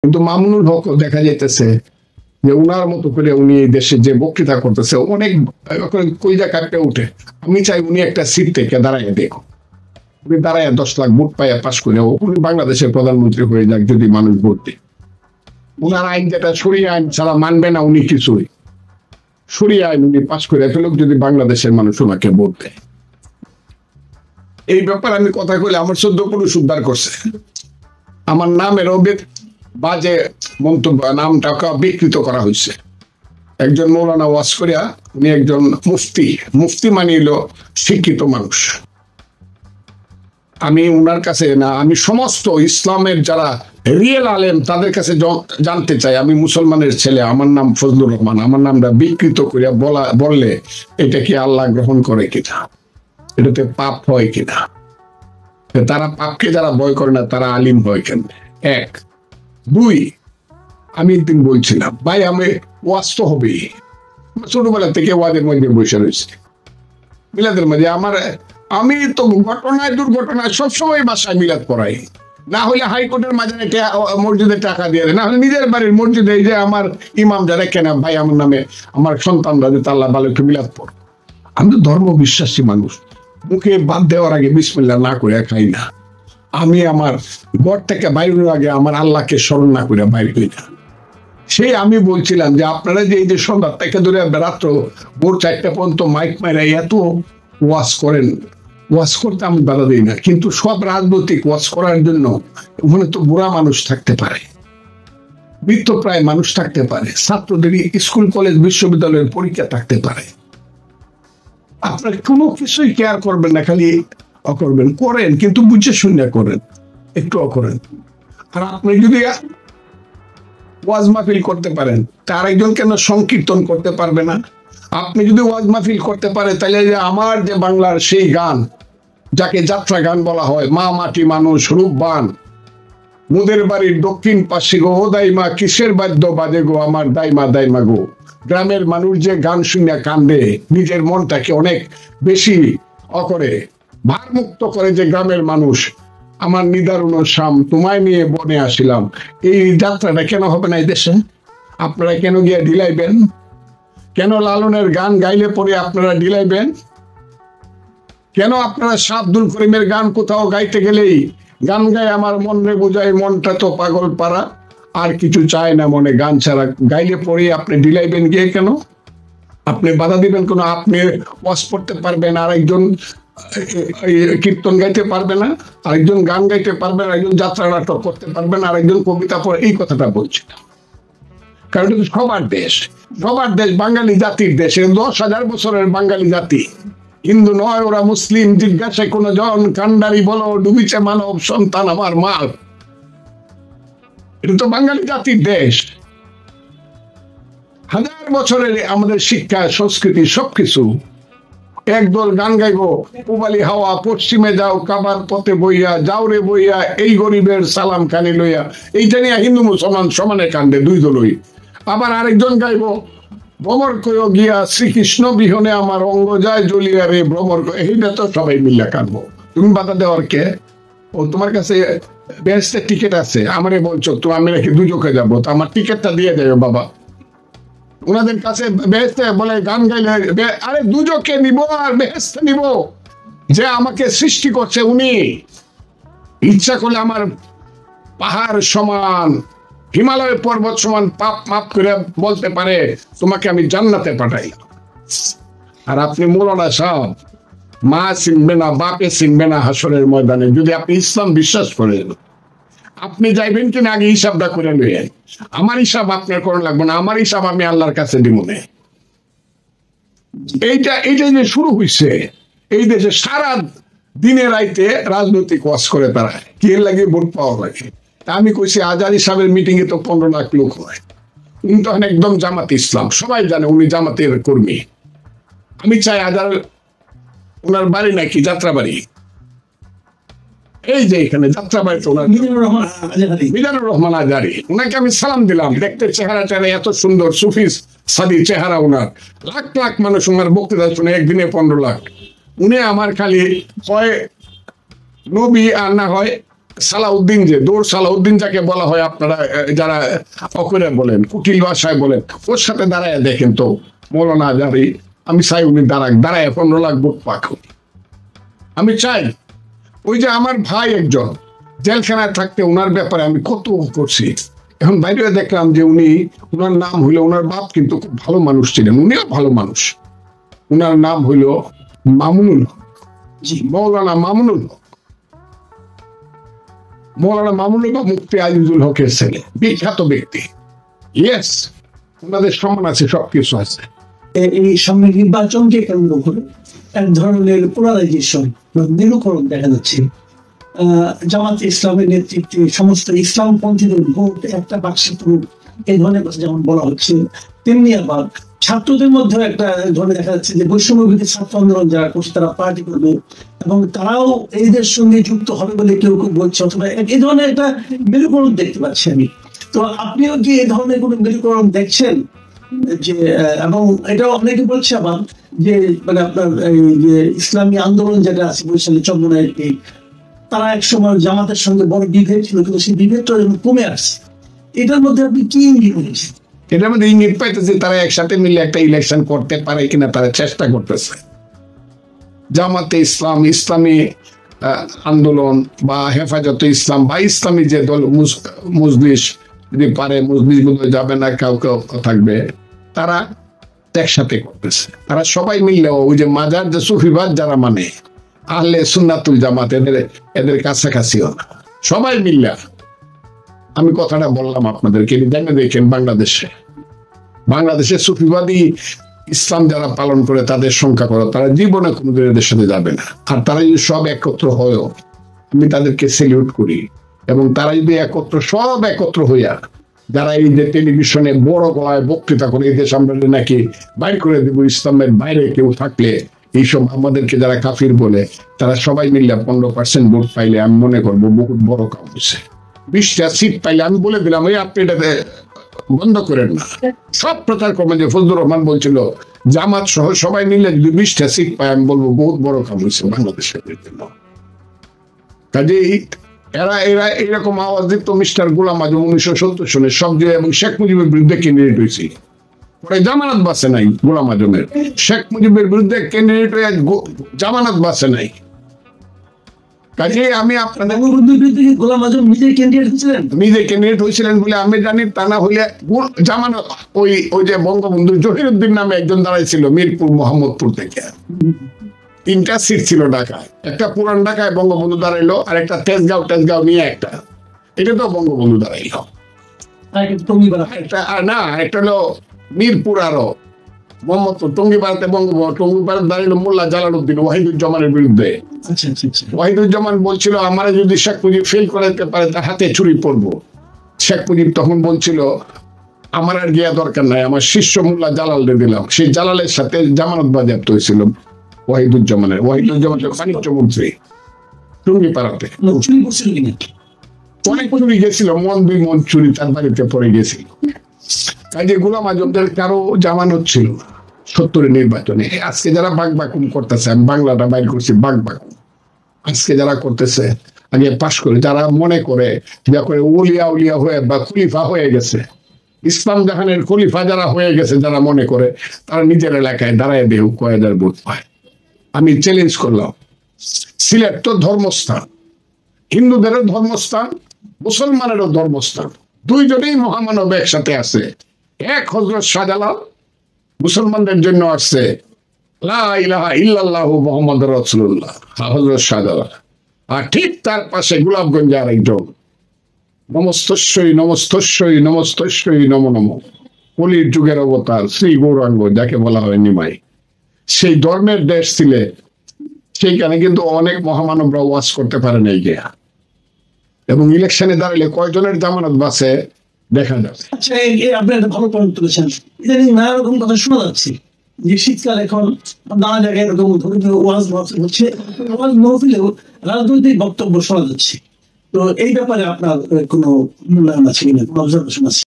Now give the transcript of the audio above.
কিন্তু মামুনুল হক দেখা যাইতেছে যে উনার মতো করে উনি এই দেশে যে বক্তৃতা করতেছে অনেক কইজা কাঁপতে উঠে। আমি চাই উনি একটা সিট থেকে দাঁড়ায় দেখো, উনি দাঁড়ায় 10 লাখ ভোট পাইয়া পাশ করে উনি বাংলাদেশের প্রধানমন্ত্রী হয়ে যাক যদি মানুষ ভোট দেয়। উনার আইন যেটা সরিয়ে আইন ছাড়া মানবে না উনি কিছুই, সরিয়ে আইন উনি পাশ করে ফেলুক যদি বাংলাদেশের মানুষ ওনাকে ভোট দেয়। এই ব্যাপারে আমি কথা কইলে আমার 14 পুরুষ উদ্ধার করছে, আমার নামের বাজে মন্তব্য নামটাকে বিকৃত করা হয়েছে। একজন মৌলানা ওয়াজ করিয়া উনি একজন মুফতি মানিল শিক্ষিত মানুষ। আমি উনার কাছে না, আমি সমস্ত ইসলামের যারা রিয়েল আলেম তাদের কাছে জানতে চাই, আমি মুসলমানের ছেলে, আমার নাম ফজলুর রহমান, আমার নামটা বিকৃত করিয়া বললে এটা কি আল্লাহ গ্রহণ করে কিনা, এটাতে পাপ হয় কিনা? তারা পাপকে যারা ভয় করে না তারা আলিম হয় কেন? এক। দুই, আমি একদিন বলছিলাম ভাই আমি ওয়াজ তো হবেই, ছোটবেলা থেকে ওয়াজের মধ্যে বসে রয়েছে মিলাদের মধ্যে। আমি তো ঘটনায় দুর্ঘটনায় সবসময় বাসায় মিলাদ পড়াই, না হলে হাইকোর্টের মাঝখানে মসজিদে টাকা দিয়ে দেয়, না হলে নিজের বাড়ির মসজিদে এই যে আমার ইমাম যারা কেন ভাই আমার নামে আমার সন্তানরা যে আল্লাহ ভালো একটু মিলাদ পড়। আমি তো ধর্ম বিশ্বাসী মানুষ, মুখে বাদ দেওয়ার আগে বিসমিল্লাহ না করে খাই না। আমি আমার ঘর থেকে বাইরের আগে আমার আল্লাহকে স্মরণ না করে বাইরে হই না। সেই আমি বলছিলাম যে আপনারা যে এই যে সন্ধ্যা থেকে ধরে রাত্র ভোর 4টা পর্যন্ত মাইক মাইরা এত ওয়াজ করেন, ওয়াজ করতে আমি বাধা দিই না, কিন্তু সব রাজনৈতিক ওয়াজ করার জন্য ওখানে তো বুড়া মানুষ থাকতে পারে, মৃত্যুপ্রায় মানুষ থাকতে পারে, ছাত্রদের স্কুল কলেজ বিশ্ববিদ্যালয়ের পরীক্ষা থাকতে পারে। আপনার কোনো কিছুই কেয়ার করবেন না, খালি অকরবেন, করেন কিন্তু বুঝে শুনে করেন, একটু অকরেন। আর আপনি যদি ওয়াজ মাহফিল করতে পারেন তার একজন কেন সংকীর্তন করতে পারবে না? আপনি যদি ওয়াজ মাহফিল করতে পারে তাহলে যে আমার যে বাংলার সেই গান যাকে যাত্রা গান বলা হয়, মা মাটি মানুষ রূপবান মুদের বাড়ির দক্ষিণ পাশে গো ও দাইমা কিসের বাদ্য বাজে গো আমার দাইমা দাইমা গো, গ্রামের মানুষ যে গান শুনে কান্দে নিজের মনটাকে অনেক বেশি অকরে ভারমুক্ত করে, যে গ্রামের মানুষ আমার নিদারুণ শাম তোমায় নিয়ে বনে আসিলাম, এই যাত্রাটা কেন হবে না এই দেশে? আপনারা কেন গিয়ে ঢিলাইবেন? কেন লালনের গান গাইলে পরে আপনারা ঢিলাইবেন? কেন আপনারা শাহ আব্দুল করিমের গান কোথাও গাইতে গেলেই গান গায়ে আমার মন রে বুঝায় মনটা তো পাগল পারা, আর কিছু চায় না মনে গান ছাড়া, গাইলে পরে আপনি ঢিলাইবেন গিয়ে কেন? আপনি বাধা দিবেন কেন? আপনি ওয়াজ পড়তে পারবেন, আর একজন কীর্তন গাইতে পারবে না, আরেকজন গান গাইতে পারবে না, একজন যাত্রা নাটক করতে পারবে না, আরেকজন কবিতা পড়ে। এই কথাটা বলছি না, কারণ এটা সবার দেশ, সবার দেশ, বাঙালি জাতির দেশ, 10,000 বছরের বাঙালি জাতি, হিন্দু নয় ওরা মুসলিম, জিজ্ঞাসা কোন জন কান্ডারি বলো ডুবিছে মানব সন্তান আমার মা। এটা তো বাঙালি জাতির দেশ। 1000 বছরের আমাদের শিক্ষা সংস্কৃতি সবকিছু। একদল গান গাইবো পুবালি হাওয়া পশ্চিমে যাও কাবার পথে বইয়া যাও রে বইয়া এই গরিবের সালাম কানে লইয়া, এইটা নিয়ে হিন্দু মুসলমান সমানে কান্দে দুই দলই। আবার আরেকজন গাইবো ভ্রমর কয় গিয়া শ্রীকৃষ্ণ বিহনে আমার অঙ্গ যায় জ্বলিয়া রে ভ্রমর, এইটা তো সবাই মিল্লা কাঁদবো। তুমি বাধা দেওয়ার কে? ও তোমার কাছে বেহেশতের টিকিট আছে, আমারে বলছো তো আমি নাকি দুজকে যাবো, তো আমার টিকিটটা দিয়ে দেবে বাবা। ওনাদের কাছে বেহেশতে বলে গান গাইলে আরে দুজকে নিব আর বেহেশতে নিব, যে আমাকে সৃষ্টি করছে উনি ইচ্ছা করলে আমার পাহাড় সমান হিমালয় পর্বত সমান পাপ মাপ করে বলতে পারে তোমাকে আমি জান্নাতে পাঠাই। আর আপনি মৌলানা সাহেব মা চিনবে না, বাপে চিনবে না হাসরের ময়দানে, যদি আপনি ইসলাম বিশ্বাস করেন। আপনি যাইবেন কিনা আগে হিসাবটা করে লইয়েন, আমার হিসাব আপনার করা লাগবে না, আমার হিসাব আমি আল্লাহর কাছে দিব না। এইটা যে শুরু হয়েছে এই দেশে, সারা দিনে রাইতে রাজনৈতিক ওয়াজ করে তারা, কে লাগে ভোট পাওয়া লাগে। আমি কইছি আজারি সাহেবের মিটিং এ তো 15 লাখ লোক হয়, উনি তখন একদম জামাত ইসলাম, সবাই জানে উনি জামাতের কর্মী। আমি চাই আজার ওনার বাড়ি নাকি যাত্রাবাড়ি, এই যে এখানে যাত্রাবাড়িতে ওনার মিজানুর রহমান আজারি, ওনাকে আমি সালাম দিলাম। দেখতে চেহারাটা এত সুন্দর সুফিস সাদি চেহারা ওনার, লাখ লাখ মানুষ ওনার বক্তৃতা শুনে একদিনে 15 লাখ। উনি আমার খালি হয় নবী আর না হয় সালাউদ্দিন, যে দৌড় সালাউদ্দিন যাকে বলা হয় আপনারা যারা অকরে বলেন, কুটিল ভাষায় বলেন, ওর সাথে দাঁড়ায় দেখেন তো মৌলানা আজহারী, আমি চাই উনি দাঁড়ায় 15 লাখ ভোট পাক। আমি চাই ওই যে আমার ভাই একজন জেলখানায় থাকতে ওনার ব্যাপারে আমি কত করছি, এখন বাইরে দেখলাম যে উনার নাম হইলো, ওনার বাপ কিন্তু খুব ভালো মানুষ ছিলেন, উনিও ভালো মানুষ, উনার নাম হইল মামুনুল হক, মৌলানা মামুনুল হক। মৌলানা মামুনুল হক মুফতি আজিজুল হকের ছেলে, বিখ্যাত ব্যক্তি। ইয়েস, ওনাদের সম্মান আছে, সবকিছু আছে। এই সামনে নির্বাচনকে কেন্দ্র করে এক ধরনের পোলারাইজেশন, নিরূপণ দেখা যাচ্ছে। জামাত ইসলামের নেতৃত্বে সমস্ত ইসলামপন্থীদের ভোট একটা বাক্সে পড়ুক, এই ধরনের কথা যেমন বলা হচ্ছে, তেমনি আবার ছাত্রদের মধ্যে একটা ধরনের দেখা যাচ্ছে যে বৈষম্যবিরোধী ছাত্র আন্দোলন যারা করছে তারা পার্টি করবে এবং তারাও এদের সঙ্গে যুক্ত হবে বলে কেউ কেউ বলছে, অথবা এই ধরনের একটা মেরুকরণ দেখতে পাচ্ছি আমি। তো আপনিও কি এই ধরনের কোনো মেরুকরণ দেখছেন? যে এবং এটাও অনেকে বলছে আবার যে মানে আপনার এই যে ইসলামী আন্দোলন যেটা আছে বরিশালের চন্দনায়, তারা একসময় জামাতের সঙ্গে বড় বিভেদ ছিল, কিন্তু সেই বিভেদটা কমে আসছে। এটার মধ্যে আপনি কি ইঙ্গিত করেছেন? এটার মধ্যে ইঙ্গিত পাইতেছে তারা একসাথে মিলে একটা ইলেকশন করতে পারে কিনা, তারা চেষ্টা করতেছে। জামাতে ইসলাম, ইসলামী আন্দোলন বা হেফাজতে ইসলাম বা ইসলামী যে দল মজলিস, যদি পারে মজলিস বোধহয় যাবে না, কাউ থাকবে, তারা একসাথে করতেছে। তারা সবাই মিললে ওই যে মাজার যে সুফিবাদ যারা মানে আহলে সুন্নাতুল জামাত, এদের কাছাকাছিও না, সবাই মিল্লা। আমি কথাটা বললাম আপনাদেরকে, জানিয়ে দেখেন বাংলাদেশে সুফিবাদী ইসলাম যারা পালন করে তাদের সংখ্যা করো, তারা জীবনে কোনোদিন এদের সাথে যাবে না। আর তারা যদি সব একত্র হয়েও, আমি তাদেরকে সেলিউট করি। এবং তারা যদি সব একত্র হইয়া, যারা এই যে টেলিভিশনে বড় গলায় বক্তৃতা করে এদের সামনে নাকি বাইর করে দেব, ইসলামের বাইরে কেউ থাকলে এইসব আমাদেরকে যারা কাফির বলে, তারা সবাই মিললে 15% ভোট পাইলে আমি মনে করবো বহুত বড় কাম হয়েছে। 20টা সিট পাইলে আমি বলে দিলাম, ওই আপনি এটাতে বন্ধ করেন না। সব প্রচার কর্মে যে ফজলুর রহমান বলছিল জামাত সহ সবাই মিলে যদি 20টা সিট পায়, আমি বলবো বহুত বড় কাম হয়েছে বাংলাদেশের জন্য। কাজেই এরা এরকম আওয়াজ দিত মিস্টার গোলাম আজম 1970 সনে সব যে, এবং শেখ মুজিবের বিরুদ্ধে ক্যান্ডিডেট হয়েছে, পরে জামানত বাঁচে নাই গোলাম আজমের। শেখ মুজিবের বিরুদ্ধে ক্যান্ডিডেট হয়ে জামানত বাঁচে নাই। কাজে আমি আপনাদের গোলাম আজম নিজে ক্যান্ডিডেট হয়েছিলেন বলে আমি জানি, তা না হইলে জামানত ওই যে বঙ্গবন্ধু জহিরুদ্দিন নামে একজন দাঁড়াইছিল মিরপুর মোহাম্মদপুর থেকে, 3টা সিট ছিল ঢাকায়, একটা পুরান ঢাকায় বঙ্গবন্ধু দাঁড়াইলো, আর একটা তেজগাঁও নিয়ে একটা, এটা তো বঙ্গবন্ধু দাঁড়াইলো। না, একটা হলো মিরপুর, আরো মোহাম্মদপুর, টঙ্গিপাড়াতে বঙ্গবন্ধু, টঙ্গিপাড়া দাঁড়াইলো মোল্লা জালালউদ্দিন ওয়াহিদুজ্জামানের বিরুদ্ধে। ওয়াহিদুজ্জামান বলছিল আমার যদি শেখ মুজিব ফেল করাতে পারে তার হাতে ছুরি পড়বো। শেখ মুজিব তখন বলছিল আমার আর গিয়া দরকার নাই, আমার শিষ্য মোল্লা জালালকে দিলাম। সেই জালালের সাথে জামানত বাজেয়াপ্ত হয়েছিল ওয়াহিদুজ্জামান বাণিজ্য মন্ত্রী টঙ্গিপাড়াতে। অনেক চুরি গেছিল, মন চুরি তার বাড়িতে পড়ে গেছিল। কাজে গোলাম আজমদের কারো জামানত ছিল না 70-এর নির্বাচনে। আজকে যারা বাকবাকুম করতেছে, আমি বাংলাটা বাইর করছি, বাকবাকুম আজকে যারা করতেছে, আগে পাশ করে যারা মনে করে উলিয়া হয়ে বা খলিফা হয়ে গেছে, ইসলাম জাহানের খলিফা যারা হয়ে গেছে, যারা মনে করে, তারা নিজের এলাকায় দাঁড়ায় দেহ কয় হাজার ভোট পায়। আমি চ্যালেঞ্জ করলাম, সিলেট তো ধর্মস্থান, হিন্দুদেরও ধর্মস্থান, মুসলমানেরও ধর্মস্থান, দুইজনেই মহামানব একসাথে আছে। এক হযরত শাহজালাল মুসলমানদের জন্য আসছে লা ইলাহা ইল্লাল্লাহু মুহাম্মাদুর রাসূলুল্লাহ, হযরত শাহজালাল। আর ঠিক তার পাশে গোলাপগঞ্জে আরেকজন, নমস্তস্যই নমো নমো, কলির যুগের অবতার শ্রী গৌরাঙ্গ, যাকে বলা হয় নিমাই। সেই ধর্মের দেশ ছিলে, সেইখানে কিন্তু অনেক মহামানবরা ওয়াজ করতে পারে নাই গিয়া। এবং ইলেকশনে দাঁড়ালে কয়জনের জামানত বাঁচে দেখা যাবে। আচ্ছা, আপনি একটা ভালো পয়েন্ট তুলেছেন। ইদানিং নানা রকম কথা শোনা যাচ্ছে যে শীতকাল এখন নানা জায়গায় এরকম ধর্মীয় ওয়াজ হচ্ছে, ওয়াজ মহফিলেও রাজনৈতিক বক্তব্য শোনা যাচ্ছে। তো এই ব্যাপারে আপনার কোনো মূল্যায়ন আছে কিনা, কোনো অবজারভেশন আছে?